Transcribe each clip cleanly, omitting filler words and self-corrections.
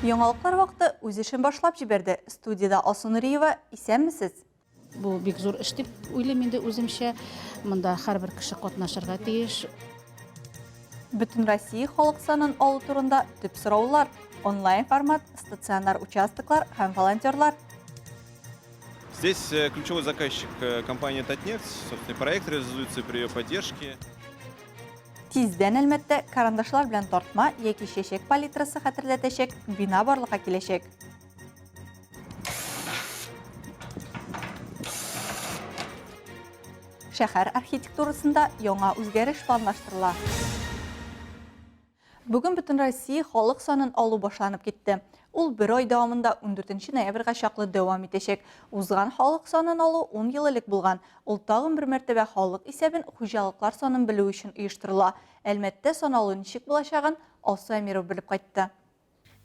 Яңалыклар вакыты үз эшен башлап җибәрде. Студияда Алсу Нуриева, исәнмесез? Бу бик зур эш дип уйлыйм инде үземчә. Монда һәрбер кеше катнашырга тиеш. Бөтен Россия халык санын алу турында төп сораулар, онлайн формат, стационар участоклар һәм волонтерлар. Здесь ключевой заказчик компания «Татнефть». Собственно, проект реализуется при ее поддержке. Тиздән әлбәттә карандашлар белән тартма яки чәчәк палитрасы хәтерләтәчәк бина барлыкка киләчәк. Шәһәр архитектурасында яңа үзгәреш планлаштырыла. Бүген бөтен Россия халык санын алу башланып китте. Ул 1 ай дәвамында 14 ноябрьгә чаклы дәвам итәчәк. Узган халык санын алу 10 ел элек булган. Ул тагын бер мәртәбә халык исәбен хуҗалыклар санын белү өчен оештырыла. Әлмәттә саналу ничек булачагын Алсу Әмиров белеп кайтты.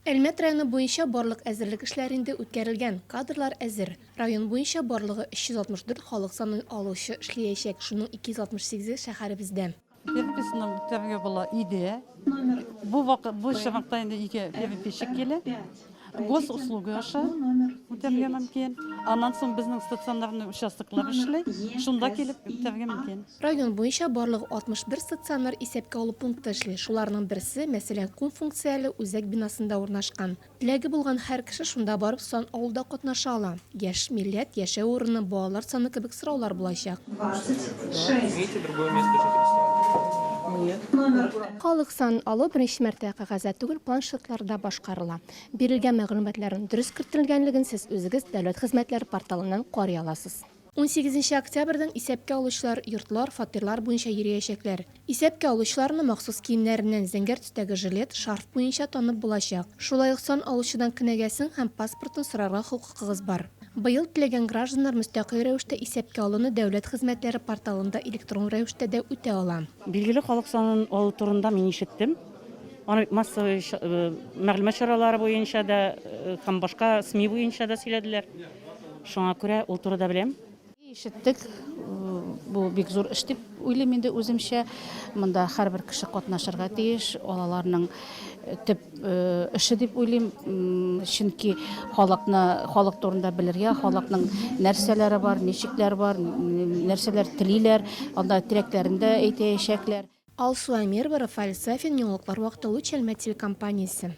Әлмәт районы буенча барлык әзерлек эшләре инде үткәрелгән, кадрлар әзер. Район буенча барлыгы 364 халык санын алучы эшләячәк, шуның 268 шәһәребездә. Переписано тәргә була идея. Бу шәһәрдә инде ике переписчик килә. Госуслуга аша үтәргә мөмкин. Аннан соң безнең стационарный участоклар эшләй. Шунда килеп үтәргә мөмкин. Район буенча барлыгы 61 стационар исәпкә алу пункты эшли. Шуларның берсе, мәсәлән, кун функцияле үзәк бинасында урнашкан. Теләге булган һәр кеше шунда барып сан алуда катнаша ала. Яшь, милләт, яшәү урыны, балалар саны кебек сораулар булачак. 26. Другое место жительства. Халык сан алу беренче мәртәбә кәгазьдә түгел, планшетларда башкарыла. Бирелгән мәгълүматларның дөрес кертелгәнлеген сез үзегез дәүләт хезмәтләре порталыннан карый аласыз. 18 октябрьдән исәпкә алучылар йортлар, фатирлар буенча йөриячәкләр. Исәпкә алучыларны махсус киемнәреннән зәңгәр төстәге жилет, шарф буенча танып булачак. Шулай ук сан алучыдан кенәгәсен һәм паспортын сорарга хокукыгыз бар. Быел теләгән гражданнар мөстәкыйль рәвештә исәпкә алуны дәүләт хезмәтләре порталында электрон рәвештә дә үтә ала. Билгеле халык санын алу турында мин ишеттем. Аны массовый мәгълүмат чаралары буенча да һәм башка СМИ буенча да сөйләделәр. Шуңа күрә ул турыда беләм. Ишеттек, бу бик зур эш дип уйлыйм инде үземчә. Монда һәрбер кеше катнашырга тиеш, алаларның төп эше дип уйлыйм. Чөнки халык турында белергә, халыкның нәрсәләре бар, ничекләр бар, нәрсәләр телиләр, анда тирәкләрендә әйтәчәкләр. Алсу Әмирова, Рафаэль Сафин, яңалыклар вакыты Луч Әлмәт телекомпаниясе.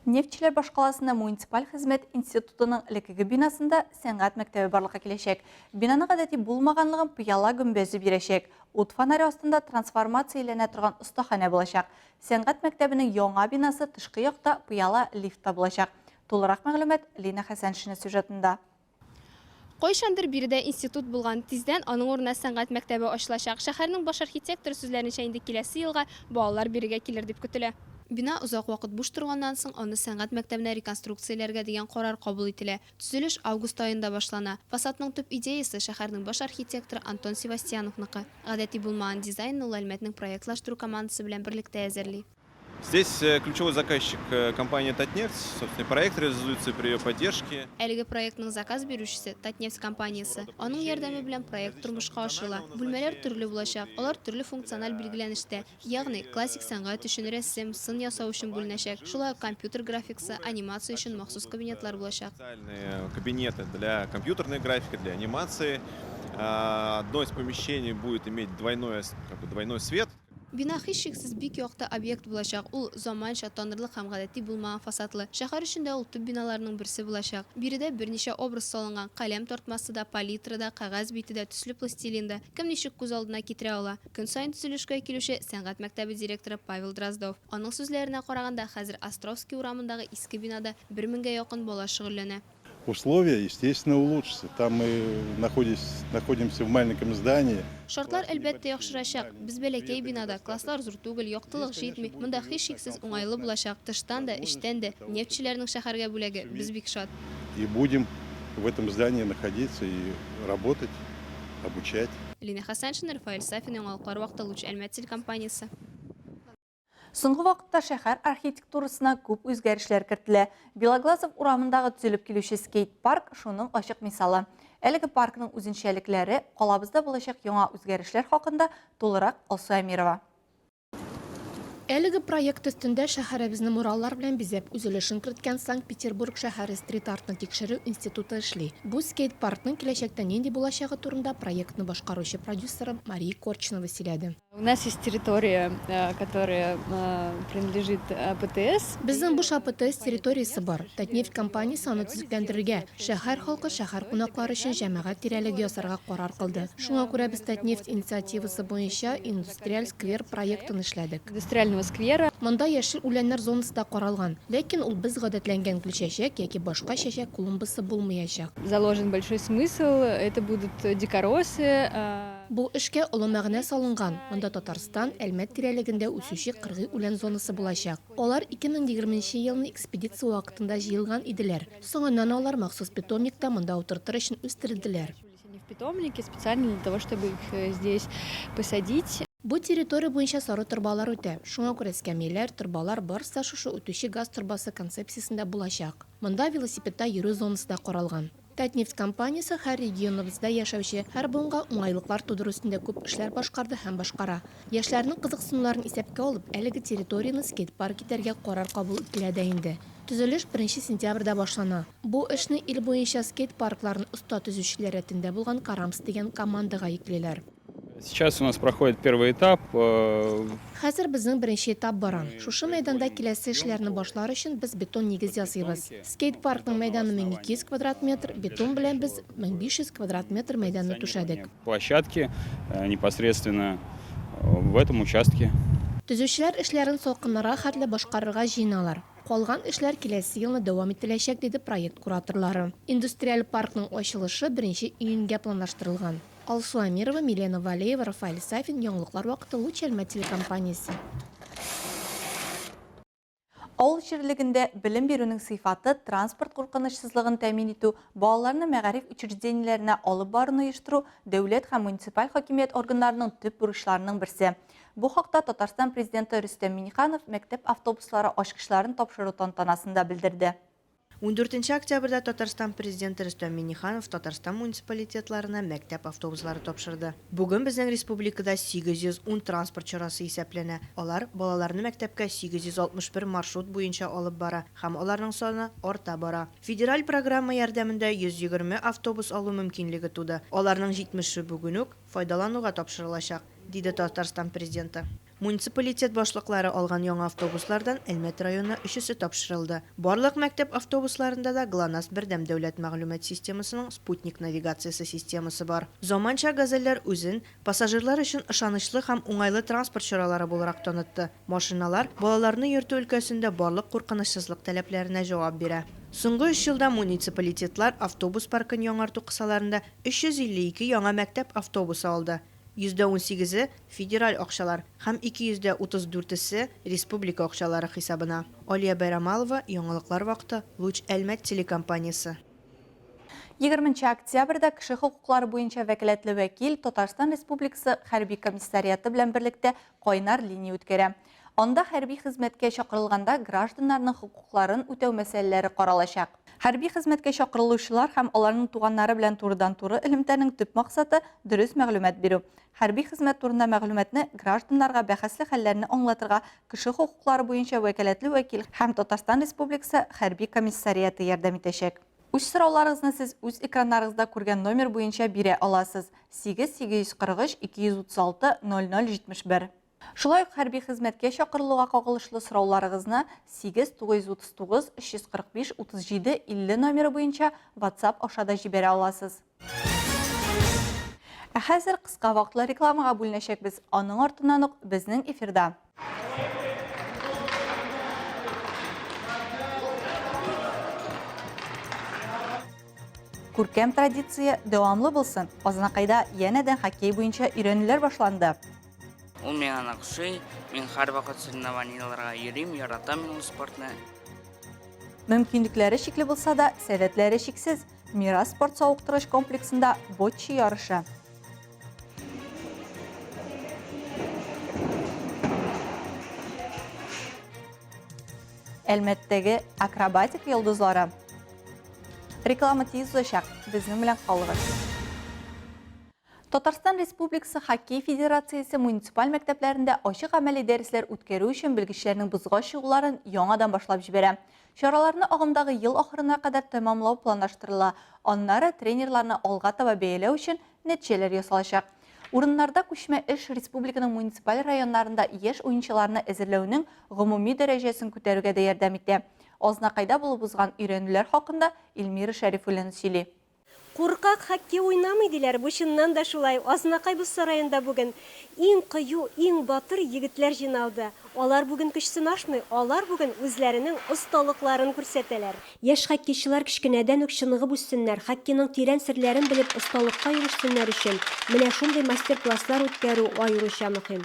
Нефтчеләр башкаласында муниципаль хезмәт институтының элеккеге бинасында сәнгать мәктәбе барлыкка киләчәк. Бинаның гадәти булмаганлыгын пыяла гөмбәзе бирәчәк. Ут фонаре астында трансформацияләнә торган остаханә булачак. Сәнгать мәктәбенең яңа бинасы тышкы якта пыяла лифтта булачак. Тулырак мәгълүмат Лина Хәсәншина сюжетында. Кайчандыр биредә институт булган, тиздән аның урынына сәнгать мәктәбе ачылачак. Шәһәрнең баш архитектор сүзләренчә инде киләсе елга балалар бирегә килер дип көтелә. Бина озак вакыт буш торганнан соң аны сәнгать мәктәбенә реконструкцияләргә дигән карар кабул ителә. Төзелеш август аенда башлана. Фасадның төп идеясе шәһәрнең баш архитекторы Антон Севастьяновныкы. Гадәти булмаган дизайнны ул Әлмәтнең проектлаштыру командасы белән берлектә әзерли. Здесь ключевой заказчик компания «Татнефть». Собственно, проект реализуется при ее поддержке. Әлеге проектның заказ бирүчесе Татнефть компаниясы. Аның ярдәме белән проект тормышка ашырыла. Бүлмәләр төрле булачак. Алар төрле функциональ билгеләнештә. Ягъни классик сәнгать өчен рәсем, сын ясау өчен бүленәчәк. Шулай компьютер графикасы, анимация өчен махсус кабинетлар булачак. Специальные кабинеты для компьютерной графики, для анимации. Одно из помещений будет иметь двойной свет. Бина һичшиксез бик якты объект булачак. Ул заманча, танырлык һәм гадәти булмаган фасадлы. Шәһәр эчендә ул төп биналарның берсе булачак. Биредә берничә образ салынган. Каләм тартмасы да, палитрада, кагаз бите дә, төсле пластилинда. Кем ничек күз алдына китерә ала. Көн сайын төзелешкә килүче сәнгать мәктәбе директоры Павел Дроздов. Аның сүзләренә караганда, хәзер Островский урамындагы иске бинада 1000-гә якын бала шөгыльләнә. Условия, естественно, улучшатся. Там мы находимся в маленьком здании. Шартлар әлбәттә яхшырачак. Без бәләкәй бинада, класслар зур түгел, яктылык җитми. Монда һичшиксез уңайлы булачак. Тыштан да, эчтән дә нефтчеләрнең шәһәргә бүләге. Без бик шат. И будем в этом здании находиться и работать, обучать. Лина Хәсәншина, Рафаэль Сафин, яңалыклар вакыты Луч Әлмәт телекомпаниясе. Соңгы вакытта шәһәр архитектурасына күп үзгәрешләр кертелә. Белоглазов урамындагы төзелеп килүче скейт-парк шуның ачык мисалы. Әлеге паркның үзенчәлекләре, калабызда булачак яңа үзгәрешләр хакында тулырак Алсу Әмирова. Әлеге проект өстендә шәһәребезне мураллар белән бизәп үзелешен керткән Санкт-Петербург шәһәре стрит-артны тикшерү институты эшли. Бу скейт-паркның киләчәктә нинди булачагы турында проектны башкаручы продюсеры Мария Корчинова сөйләде. У нас есть территория, которая принадлежит ПТС. Безнең буш АПТС территориясе бар. Татнефть компаниясе аны төзекләндерергә, шәһәр халкы шәһәр кунаклары өчен җәмәгать тирәлеге ясарга карар кылды. Шуңа күрә без Татнефть инициативасы буенча индустриаль сквер проектын эшләдек. Индустриального сквера. Монда яшел үләннәр зонасы да каралган, ләкин ул без гадәтләнгән гөлчәчәк яки башка чәчәк клумбасы булмаячак. Заложен большой смысл. Это будут дикоросы. Бу эшкә олы мәгънә салынган. Монда Татарстан, Әлмәт тирәлегендә үсүче кыргый үлән зонасы булачак. Алар 2020 елның экспедиция вакытында җыелган иделәр. Соңыннан алар махсус питомникта монда утыртыр өчен үстерелделәр. В питомнике специально для того, чтобы их здесь посадить. Бу территория буенча сары торбалар үтә. Шуңа күрә эскәмияләр, торбалар барысы да шушы үтүче газ торбасы концепциясендә булачак. Монда велосипедта йөрү зонасы да каралган. Татнефть компаниясе һәр регионыбызда яшәүче һәр буынга уңайлыклар тудыру өстендә күп эшләр башкарды һәм башкара. Яшьләрнең кызыксынуларын исәпкә алып, әлеге территорияны скейт-парк итәргә карар кабул ителә дә инде. Төзелеш 1 сентябрьдә башлана. Бу эшне ил буенча скейт-паркларын оста төзүчеләр рәтендә булган Карамс дигән командага йөклиләр. Сейчас у нас проходит первый этап. Хәзер безнең беренче этап бара. Шушы мәйданда киләсе эшләрне башлар өчен без бетон нигез ясыйбыз. Скейт-паркның мәйданы 1200 квадрат метр, бетон белән без 1500 квадрат метр мәйданны түшәдек. Площадки непосредственно в этом участке. Төзүчеләр эшләрен салкыннарга хәтле башкарырга җыеналар. Калган эшләр киләсе елны дәвам ителәчәк, диде проект кураторлары. Индустриаль паркның ачылышы 1 июньгә планлаштырылган. Алсу Амирова, Милена Валеева, Рафаэль Сафин, яңалыклар вакыты Луч Әлмәт телекомпаниясе. Авыл җирлегендә белем бирүнең сыйфаты, транспорт куркынычсызлыгын тәэмин итү, балаларны мәгариф учреждениеләренә алып баруны оештыру дәүләт һәм муниципаль хакимият органнарының төп бурычларының берсе. Бу хакта Татарстан президенты Рөстәм Миңнеханов мәктәп автобуслары ачкычларын тапшыру тантанасында белдерде. 14 октябрьдә Татарстан президенты Рөстәм Миңнеханов Татарстан муниципалитетларына мәктәп автобуслары тапшырды. Бүген безнең республикада 810 транспорт чарасы исәпләнә. Алар балаларны мәктәпкә 861 маршрут буенча алып бара һәм аларның саны арта бара. Федераль программа ярдәмендә 120 автобус алу мөмкинлеге туды. Аларның 70-е бүген үк файдалануга тапшырылачак, диде Татарстан президенты. Муниципалитет башлыклары алган яңа автобуслардан Әлмәт районы 3-се тапшырылды. Барлык мәктәп автобусларында да ГЛОНАСС бердәм дәүләт мәгълүмат системасының спутник навигациясе системасы бар. Заманча газельләр үзен пассажирлар өчен ышанычлы һәм уңайлы транспорт чаралары буларак танытты. Машиналар балаларны йөртү өлкәсендә барлык куркынычсызлык таләпләренә җавап бирә. Соңгы 3 елда муниципалитетлар автобус паркын яңарту кысаларында 352 яңа мәктәп автобусы алды. 118-е федераль акчалар һәм 234-се республика акчалары хисабына. Алия Байрамалова, яңалыклар вакыты, Луч Әлмәт телекомпаниясе. 20 октябрьдә кеше хокуклары буенча вәкаләтле вәкил Татарстан Республикасы хәрби комиссариаты белән берлектә кайнар линия үткәрә. Анда хәрби хезмәткә чакырылганда гражданнарның хокукларын үтәү мәсьәләләре каралачак. Хәрби хезмәткә чакырылучылар һәм аларның туганнары белән турыдан-туры элемтәнең төп максаты дөрес мәгълүмат бирү. Хәрби хезмәт турында мәгълүматны гражданнарга бәхәсле хәлләрне аңлатырга кеше хокуклары буенча вәкаләтле вәкил һәм Татарстан Республикасы хәрби комиссариаты ярдәм итәчәк. Үз сорауларыгызны сез үз экраннарыгызда күргән номер буенча бирә аласыз. 8843 236 0071. Шулай ук хәрби хезмәткә чакырылуга кагылышлы сорауларыгызны 8939 345 37 50 номеры буенча WhatsApp аша да җибәрә аласыз. Хәзер кыска вакытлы рекламага бүленәчәкбез. Аның артыннан ук безнең эфирда. Күркәм традиция дәвамлы булсын. Азнакайда янәдән хоккей буенча өйрәнүләр башланды. Ул миңа охшый, мин һәрвакыт соревнованиеларга йөрим, яратам ул спортны. Мөмкинлекләре шикле булса да, сәләтләре шиксез. Мирас спорт сауыктырыш комплексында боччи ярышы. Әлмәттәге акробатик йолдызлары. Реклама тиз узачак. Безнең белән калыгыз. Татарстан Республикасы Хоккей Федерациясы муниципаль мәктәпләрендә ашык әмәли дәресләр үткәрү өчен белгечләрнең бозга чыгуларын яңадан башлап җибәрә. Чараларны агымдагы ел ахырына кадәр тәмамлау планлаштырыла. Аннары тренерларны алга таба бәяләү өчен нәтиҗәләр ясалачак. Урыннарда күчмә эш республиканың муниципаль районнарында яшь уенчыларны әзерләүнең гомуми дәрәҗәсен күтәрүгә дә ярдәм итә. Азнакайда булып узган өйрәнүләр хакында Илмира Шәрифуллина сөйли. Куркак хоккей уйнамый диләр, бу чыннан да шулай. Азнакай бу сараенда бүген иң кыю, иң батыр егетләр җыйналды. Алар бүген көч сынашмый, алар бүген үзләренең осталыкларын күрсәтәләр. Яшь хоккейчылар кичкенәдән үк чыныгып үссеннәр, хоккейның тирән серләрен белеп осталыкка ирешсеннәр өчен менә шундый мастер-класслар үткәрү аеруча мөһим.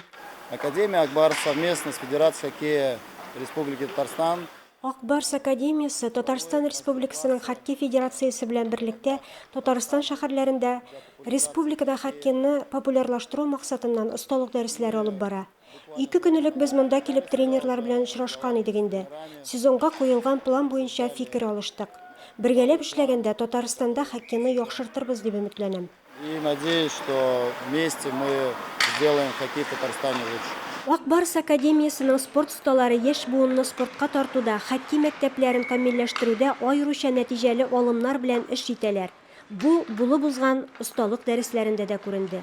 Академия Акбар совместно с Федерацией хоккея Республики Татарстан. Акбарс Академиясы Татарстан Республикасының хоккей федерациясы белән берлектә Татарстан шәһәрләрендә республикада хоккейны популярлаштыру максатыннан осталык дәресләре алып бара. 2 көнлек без монда килеп тренерлар белән очрашкан идек инде. Сезонга куелган план буенча фикер алыштык. Бергәләп эшләгәндә Татарстанда хоккейны яхшыртырбыз дип өметләнәм. И надеюсь, что вместе мы сделаем хоккей в Татарстане лучше. Акбарс Академиясының спорт осталары яшь буынны спортка тартуда, хоккей мәктәпләрен камилләштерүдә аеруча нәтиҗәле алымнар белән эш итәләр. Бу булып узган осталык дәресләрендә дә күренде.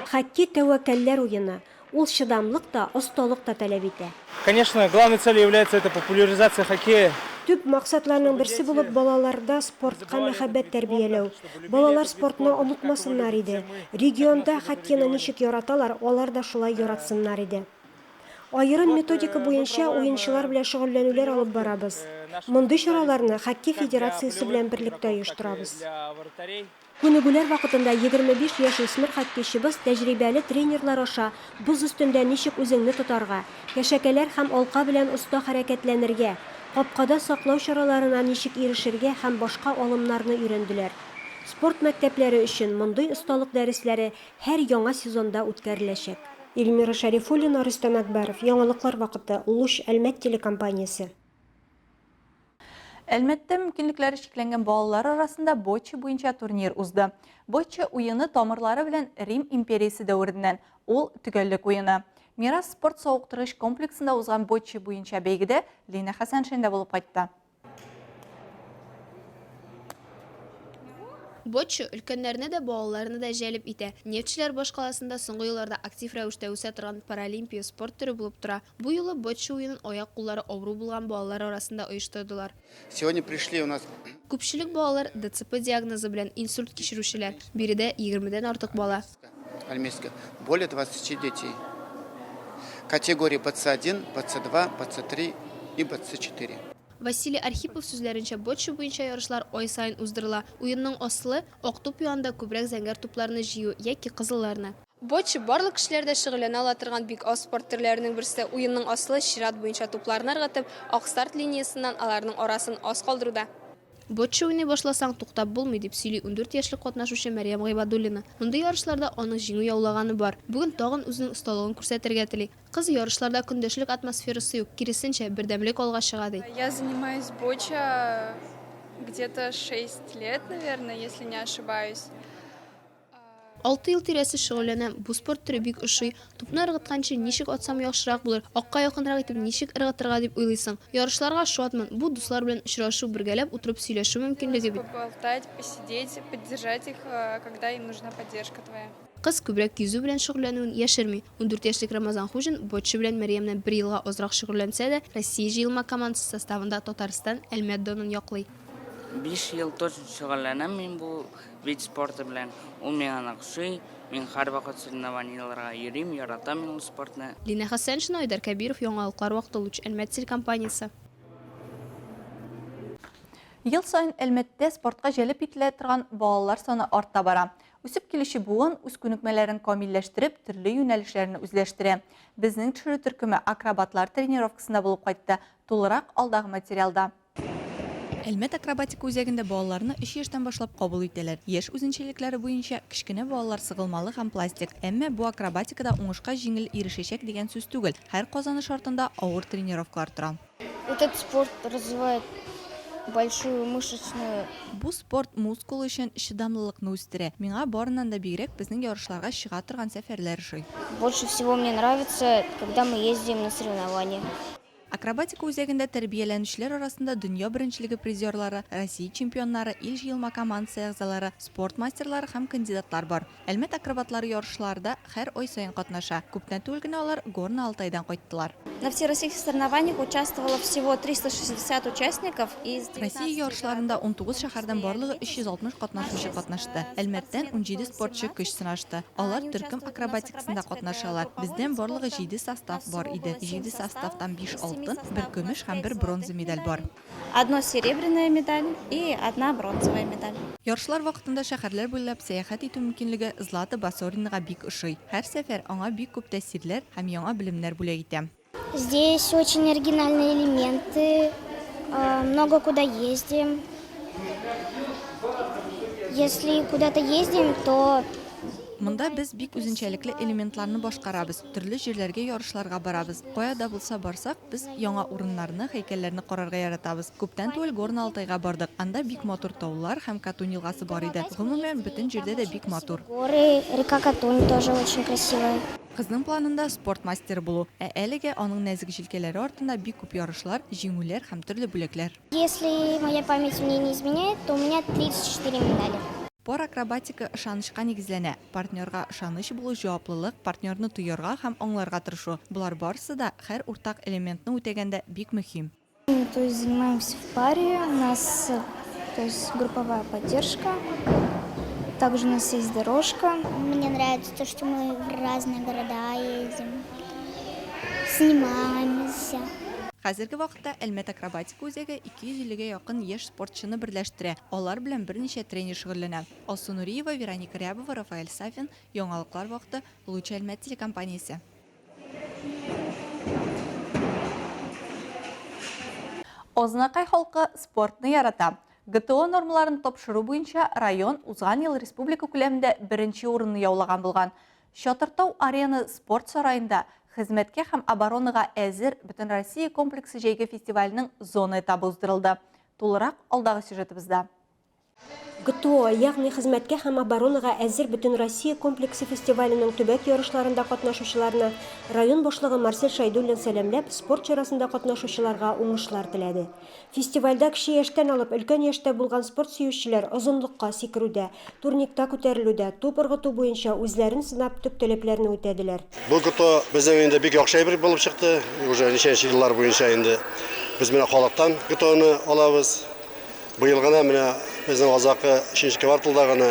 Хоккей тәвәккәлләр уены. Ул чыдамлык та, осталык та таләп итә. Конечно, главной целью является это популяризация хоккея. Төп максатларның берсе булып балаларда спортка мәхәббәт тәрбияләү. Балалар спортны онытмасыннар иде. Регионда хоккейны ничек яраталар, алар да шулай яратсыннар иде. Айрым методика буенча уенчылар белән шөгыльләнүләр алып барабыз. Мондый чараларны Хоккей Федерациясе белән берлектә оештырабыз. Күнегүләр вакытында 25 яшь үсмер хоккейчыбыз тәҗрибәле тренерлар аша боз өстендә ничек үзеңне тотарга, кәшәкәләр һәм алка белән оста хәрәкәтләнергә, капкада саклау чараларына ничек ирешергә һәм башка алымнарны өйрәнделәр. Спорт мәктәпләре өчен мондый осталык дәресләре һәр яңа сезонда үткәреләчәк. Илмира Шәрифуллина, Рөстәм Әкбәров, яңалыклар вакыты, Луч Әлмәт телекомпаниясе. Әлмәттә мөмкинлекләре шикләнгән балалар арасында бочча буенча турнир узды. Бочча уены тамырлары белән Рим империясе дәвереннән, ул төгәллек уены. Мирас спорт сауыктыргыч комплексында узган бочча буенча бәйгедә Лина Хәсән шәндә булып кайтты. Бочча өлкәннәрне дә, балаларны да җәлеп итә. Нефтчеләр башкаласында соңгы елларда актив рәвештә үсә торган паралимпия спорт түре булып тора. Бу юлы бочча уенын аяк-куллары авыру булган балалар арасында оештырдылар. Сегодня пришли у нас... Күпчелек балалар ДЦП диагнозы белән инсульт кичерүчеләр. Биредә 20дән артык бала. Более 20 детей. Категории БЦ1, БЦ2, БЦ3 и БЦ4. Василий Архипов сүзләренчә, бочча буенча ярышлар ай сайын уздырыла. Уенның аслы Актуп янында күбрәк зәңгәр тупларны җыю яки кызылларны. Бочча барлык кешеләрдә шөгыльләнә ала торган бик аз спорт төрләренең берсе. Уенның аслы чират буенча тупларны ыргытып, ак старт линиясыннан аларның арасын аз калдыруда. Бочча уйный башласаң туктап булмый дип сөйли 14 яшьлек катнашучы Мәрьям Гыйбадуллина. Мондый ярышларда аның җиңү яулаганы бар. Бүген тагын үзенең осталыгын күрсәтергә тели. Кыз ярышларда көндәшлек атмосферасы юк, киресенчә бердәмлек алга чыга ди. Я занимаюсь боча где-то 6 лет, наверное, если не ошибаюсь. 6 ел тирәсе шөгыльләнәм. Бу спорт төре бик ошый. Тупны ыргытканчы ничек атсам яхшырак булыр? Акка якынрак итеп ничек ыргытырга дип уйлыйсың. Ярышларга шатмын. Бу дуслар белән очрашу, бергәләп утырып сөйләшү мөмкинлеге бит. Поболтать, посидеть, поддержать их, когда им нужна поддержка твоя. Кыз күбрәк йөзү белән шөгыльләнүен яшерми. 14 яшьлек Рамазан Хуҗин бочча белән Мәрьямнән 1 елга азрак шөгыльләнсә дә, Россия җыелма командасы составында Татарстан Әлмәт донын яклый. 5 ел точно шөгыльләнәм мин бу вид спорты белән. Ул миңа охшый. Мин һәрвакыт соревнованиеларга йөрим, яратам ул спортны. Лина Хәсән, Айдар Кәбиров, яңалыклар вакыты, Луч Әлмәт телекомпаниясе. Ел сайын Әлмәттә спортка җәлеп ителә торган балалар саны арта бара. Үсеп килүче буын үз күнекмәләрен камилләштереп, төрле юнәлешләрне үзләштерә. Безнең төшерү төркеме акробатлар тренировкасында булып кайтты. Тулырак алдагы материалда. Әлмәт акробатика үзәгендә балаларны 3 яшьтән башлап кабул итәләр. Яшь үзенчәлекләре буенча кечкенә балалар сыгылмалы һәм пластик. Әмма бу акробатикада уңышка җиңел ирешәчәк дигән сүз түгел. Һәр казаныш артында авыр тренировкалар тора. Этот спорт развивает большую мышечную. Бу спорт мускул өчен чыдамлылыкны үстерә. Миңа барыннан да бигрәк безнең ярышларга чыга торган сәфәрләр ошый. Больше всего мне нравится, когда мы ездим на соревнования. Акробатика үзәгендә тәрбияләнүчеләр арасында дөнья беренчелеге призерлары, Россия чемпионнары, ил җыелма командасы әгъзалары, спорт мастерлары һәм кандидатлар бар. Әлмәт акробатлары ярышларда һәр ай саен катнаша. Күптән түгел генә алар Горно Алтайдан кайттылар. На всероссийских соревнованиях участвовало всего 360 участников из Россия ярышларында 19 шәһәрдән барлыгы 360 катнашучы катнашты. Әлмәттән 17 спортчы көч сынашты. Алар төркем акробатикасында катнашалар. Бездән барлыгы 7 состав бар иде. 7 составтан 5 алтын, 1 көмеш һәм 1 бронза медаль бар. Одна серебряная медаль и одна бронзовая медаль. Ярышлар вакытында шәһәрләр буйлап сәяхәт итү мөмкинлеге Злата Басоринага бик ошый. Һәр сәфәр аңа бик күп тәэсирләр һәм яңа белемнәр бүләк итә. Здесь очень оригинальные элементы, много куда ездим. Если куда-то ездим, то Монда без бик үзенчәлекле элементларны башкарабыз. Төрле җирләргә ярышларга барабыз. Кая да булса барсак, біз яңа урыннарны, һәйкәлләрне карарга яратабыз. Күптән түгел Горно Алтайга бардык. Анда бик матур таулар һәм Катун елгасы бар иде. Гомумән, бөтен җирдә дә бик матур. горы, река Катунь тоже очень красивая. Кызның планында спорт мастеры булу. Әлегә аның нәзик җилкәләре артында бик күп ярышлар, җиңүләр һәм төрле бүләкләр. Если моя память мне не изменяет, то у меня 34 медали. Пар акробатика ышанычка нигезләнә. Партнерга ышаныч булу, җаваплылык, партнерны туярга һәм аңларга тырышу. Булар барысы да һәр уртак элементны үтәгәндә бик мөһим. То есть занимаемся в паре, у нас групповая поддержка. Также у нас есть дорожка. Мне нравится то, что мы в разные города ездим, снимаемся. Хәзерге вакытта Әлмәт акробатика үзәге 250-гә якын яшь спортчыны берләштерә. Алар белән берничә тренер шөгыльләнә. Алсу Нуриева, Вероника Рябова, Рафаэль Сафин, Яңалыклар вакыты, Луча Әлмәт телекомпаниясе. Ознакай халкы спортны ярата. ГТО нормаларын тапшыру буенча район узган ел республика күләмендә беренче урынны яулаган булган. Чатыртау арена спорт сарайында хезмәткә һәм оборонага әзер бөтен Россия комплексы җәйге фестиваленең зона этабы уздырылды. Тулырак алдагы сюжетыбызда. ГТО, ягъни хезмәткә һәм оборонага әзер бөтен Россия комплексы фестиваленең төбәк ярышларында катнашучыларны район башлыгы Марсель Шайдуллин сәламләп, спорт чарасында катнашучыларга уңышлар теләде. Фестивальдә кече яшьтән алып өлкән яшьтә булган спорт сөючеләр озынлыкка сикерүдә, турникта күтәрелүдә, туп ыргыту буенча үзләрен сынап төп таләпләрне үтәделәр. Бу ГТО безнең инде бик яхшы әйбер булып чыкты. Уже ничәнче еллар буенча инде без менә халыктан ГТОны алабыз. Быел гына менә безнең азакы 3нче кварталда гына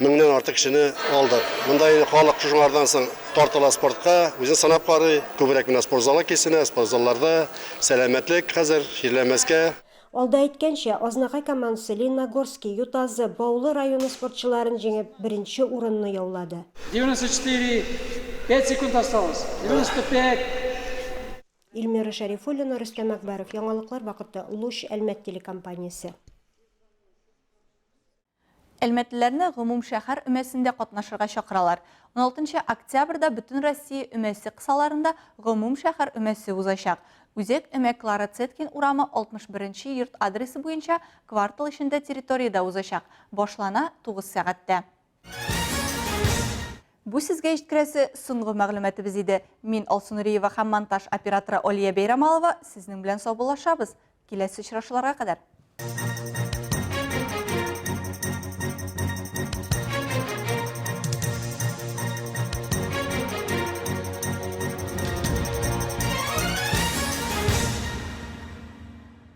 1000-нән артык кешене алдык. Монда инде халык шуңардан соң тартыла спортка, үзен санап карый. Күбрәк менә спорт залы кесенә, спорт залларда сәламәтлек хәзер җирләмәскә. Алда әйткәнчә, Азнакай командасы Лениногорский, Ютазы, Баулы районы спортчыларын җиңеп, беренче урынны яулады. 94, 5 секунд осталось. 95. Илмира Шарифуллина, Рөстәм Әкбәров, Яңалыклар вакыты, Луч Әлмәт телекомпаниясе. Әлмәтлеләрне гомум шәһәр өмәсендә катнашырга чакыралар. 16 октябрьдә бөтен Россия өмәсе кысаларында гомум шәһәр өмәсе узачак. Үзәк өмә Клара Цеткин урамы 61-нче йорт адресы буенча квартал эчендә территорияда узачак. Башлана 9 сәгатьтә. Бу сезгә җиткерәсе соңгы мәгълүматыбыз иде. Мин Алсу Нуриева һәм монтаж операторы Олия Бейрамалова сезнең белән саубуллашабыз. Киләсе очрашуларга кадәр.